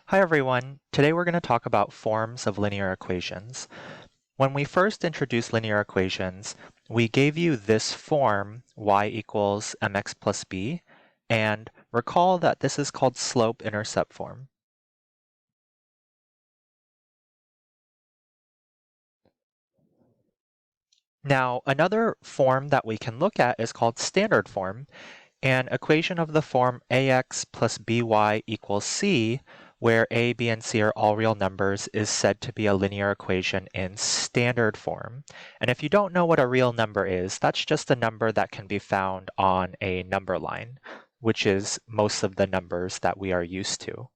Hi everyone. Today we're going to talk about forms of linear equations. When we first introduced linear equations, we gave you this form, y equals mx plus b, and recall that this is called slope-intercept form. Now, another form that we can look at is called standard form. An equation of the form ax plus by equals c, where a, b, and c are all real numbers, is said to be a linear equation in standard form. And if you don't know what a real number is, that's just a number that can be found on a number line, which is most of the numbers that we are used to.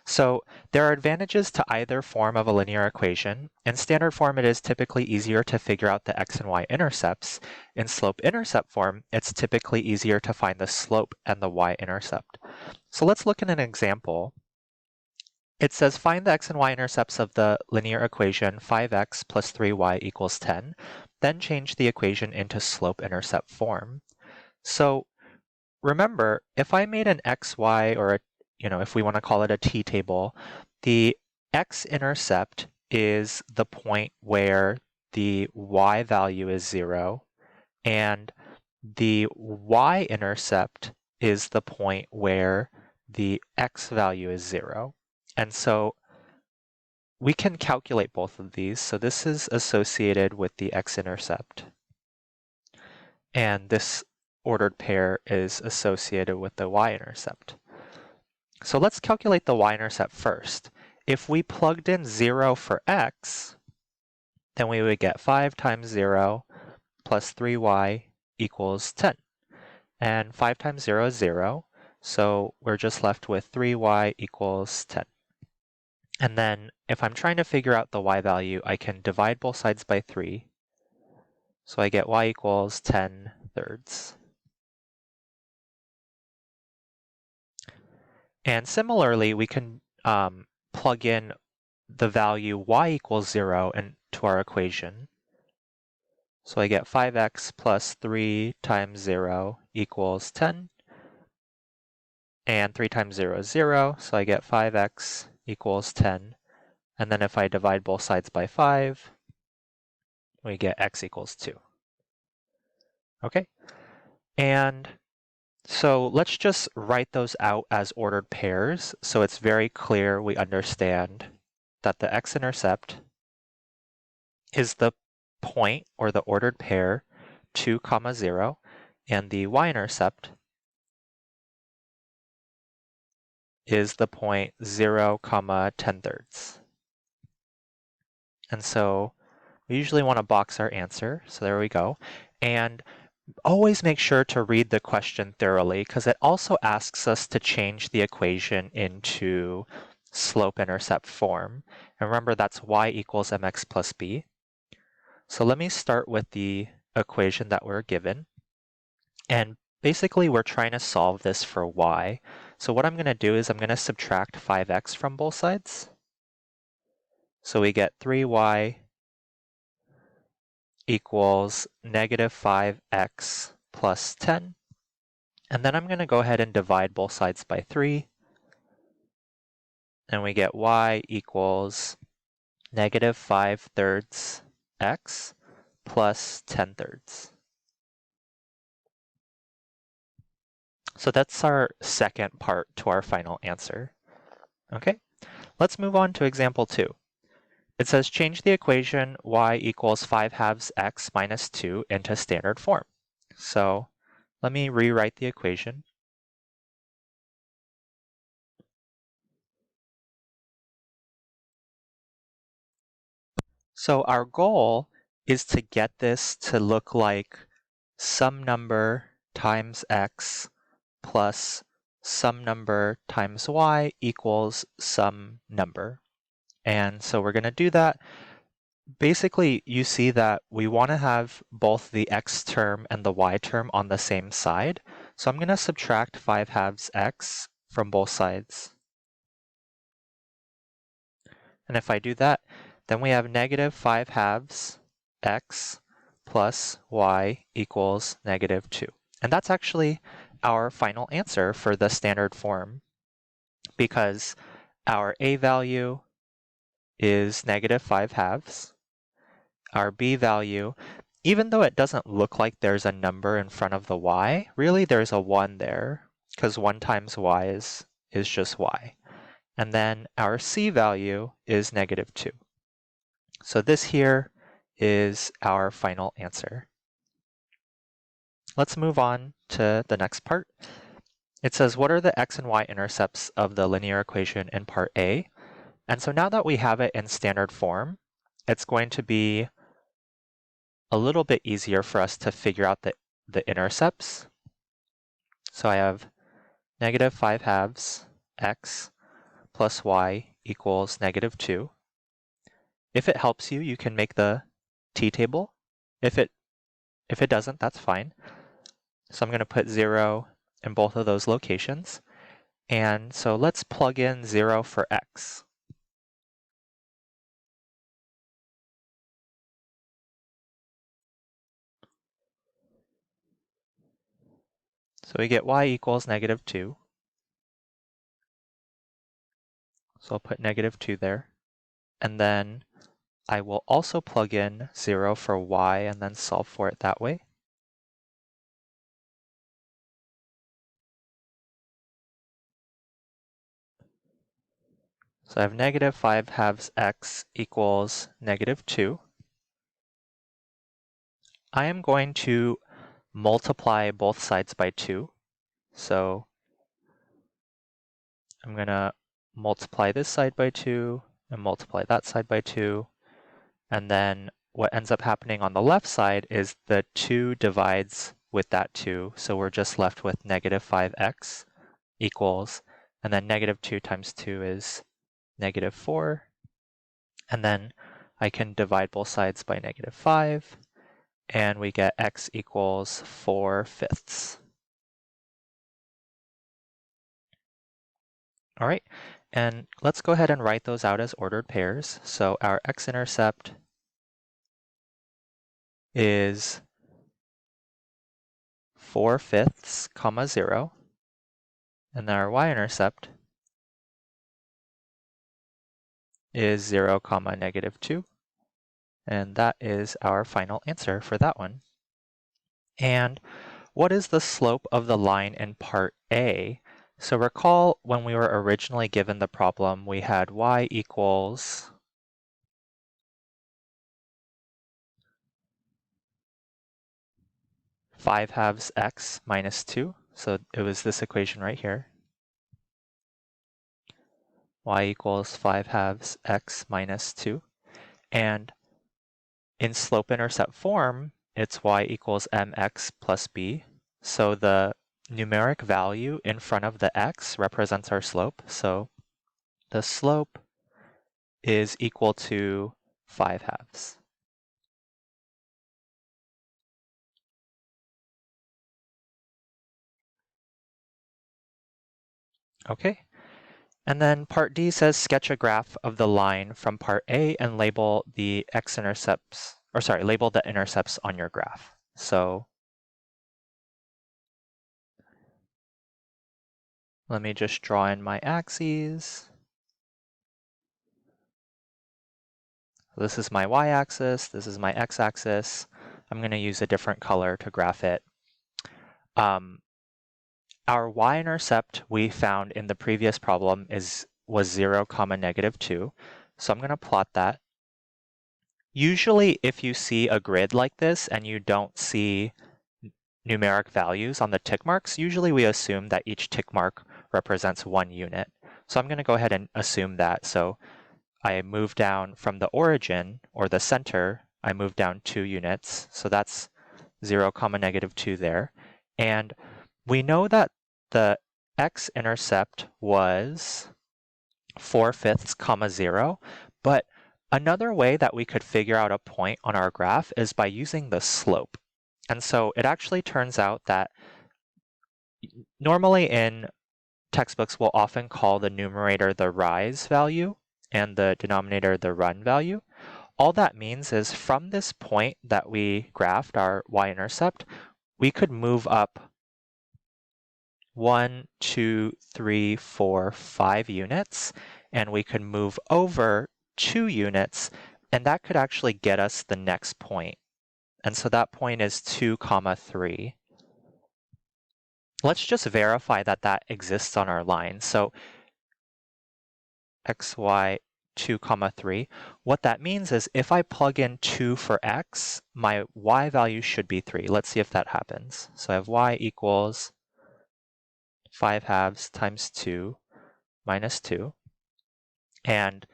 So there are advantages to either form of a linear equation. In standard form, it is typically easier to figure out the x and y intercepts. In slope-intercept form, it's typically easier to find the slope and the y-intercept. So let's look at an example. It says find the x and y intercepts of the linear equation 5x plus 3y equals 10, then change the equation into slope-intercept form. So remember, if I made an xy or if we want to call it a t-table, the x-intercept is the point where the y value is 0, and the y-intercept is the point where the x value is 0. And so we can calculate both of these. So this is associated with the x-intercept, and this ordered pair is associated with the y-intercept. So let's calculate the y-intercept first. If we plugged in 0 for x, then we would get 5 times 0 plus 3y equals 10. And 5 times 0 is 0, so we're just left with 3y equals 10. And then if I'm trying to figure out the y value, I can divide both sides by 3. So I get y equals 10 thirds. And similarly, we can plug in the value y equals 0 into our equation. So I get 5x plus 3 times 0 equals 10. And 3 times 0 is 0, so I get 5x equals 10. And then if I divide both sides by 5, we get x equals 2. Okay? And so let's just write those out as ordered pairs so it's very clear we understand that the x-intercept is the point or the ordered pair 2, 0, and the y-intercept is the point 0, 10 thirds. And so we usually want to box our answer, so there we go. And always make sure to read the question thoroughly because it also asks us to change the equation into slope-intercept form. And remember, that's y equals mx plus b. So let me start with the equation that we're given. And basically, we're trying to solve this for y. So what I'm going to do is I'm going to subtract 5x from both sides. So we get 3y equals negative 5x plus 10. And then I'm going to go ahead and divide both sides by 3. And we get y equals negative 5 thirds x plus 10 thirds. So that's our second part to our final answer. Okay, let's move on to example 2. It says change the equation y equals 5 halves x minus 2 into standard form. So let me rewrite the equation. So our goal is to get this to look like some number times x plus some number times y equals some number. And so we're going to do that. Basically, you see that we want to have both the x term and the y term on the same side. So I'm going to subtract 5 halves x from both sides. And if I do that, then we have negative 5 halves x plus y equals negative 2. And that's actually our final answer for the standard form, because our a value is -5/2. Our b value, even though it doesn't look like there's a number in front of the y, really there's a 1 there, because 1 times y is just y. And then our c value is -2. So this here is our final answer. Let's move on to the next part. It says, what are the x and y intercepts of the linear equation in part A? And so now that we have it in standard form, it's going to be a little bit easier for us to figure out the intercepts. So I have -5/2 x plus y equals -2. If it helps you, you can make the t-table. If it doesn't, that's fine. So I'm going to put 0 in both of those locations. And so let's plug in 0 for x. So we get y equals -2. So I'll put -2 there. And then I will also plug in 0 for y and then solve for it that way. So I have -5/2 x equals -2. I am going to multiply both sides by 2. So I'm going to multiply this side by 2 and multiply that side by 2. And then what ends up happening on the left side is the 2 divides with that 2. So we're just left with -5x equals, and then -2 times 2 is -4. And then I can divide both sides by -5. And we get x equals 4/5. All right, and let's go ahead and write those out as ordered pairs. So our x-intercept is 4/5, 0. And our y-intercept is 0, -2. And that is our final answer for that one. And what is the slope of the line in part A? So recall when we were originally given the problem, we had y equals 5/2 x minus 2. So it was this equation right here. Y equals 5/2 x minus 2. And in slope-intercept form, it's y equals mx plus b. So the numeric value in front of the x represents our slope. So the slope is equal to 5/2. Okay. And then part D says sketch a graph of the line from part A and label the x-intercepts, or sorry, label the intercepts on your graph. So let me just draw in my axes. This is my y-axis, this is my x-axis. I'm going to use a different color to graph it. Our y-intercept we found in the previous problem was 0, -2. So I'm going to plot that. Usually if you see a grid like this and you don't see numeric values on the tick marks, usually we assume that each tick mark represents 1 unit. So I'm going to go ahead and assume that. So I move down from the origin, or the center, I move down 2 units. So that's 0, -2 there. And we know that the x-intercept was 4/5, 0. But another way that we could figure out a point on our graph is by using the slope. And so it actually turns out that normally in textbooks, we'll often call the numerator the rise value and the denominator the run value. All that means is from this point that we graphed, our y-intercept, we could move up 1, 2, 3, 4, 5 units. and we could move over 2 units, and that could actually get us the next point. And so that point is 2, 3. Let's just verify that that exists on our line. So x, y, 2, 3. What that means is if I plug in 2 for x, my y value should be 3. Let's see if that happens. So I have y equals 5/2 times 2 minus 2. And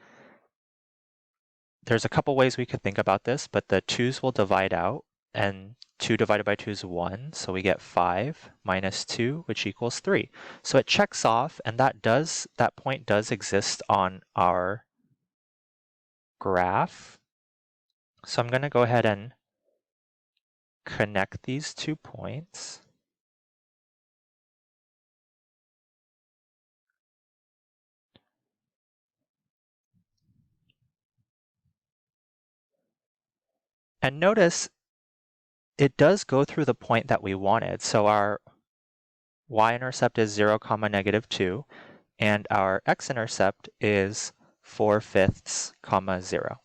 there's a couple ways we could think about this, but the 2's will divide out, and 2 divided by 2 is 1, so we get 5 minus 2, which equals 3. So it checks off, and that point does exist on our graph. So I'm going to go ahead and connect these 2 points. And notice it does go through the point that we wanted. So our y-intercept is 0, -2, and our x-intercept is 4/5, 0.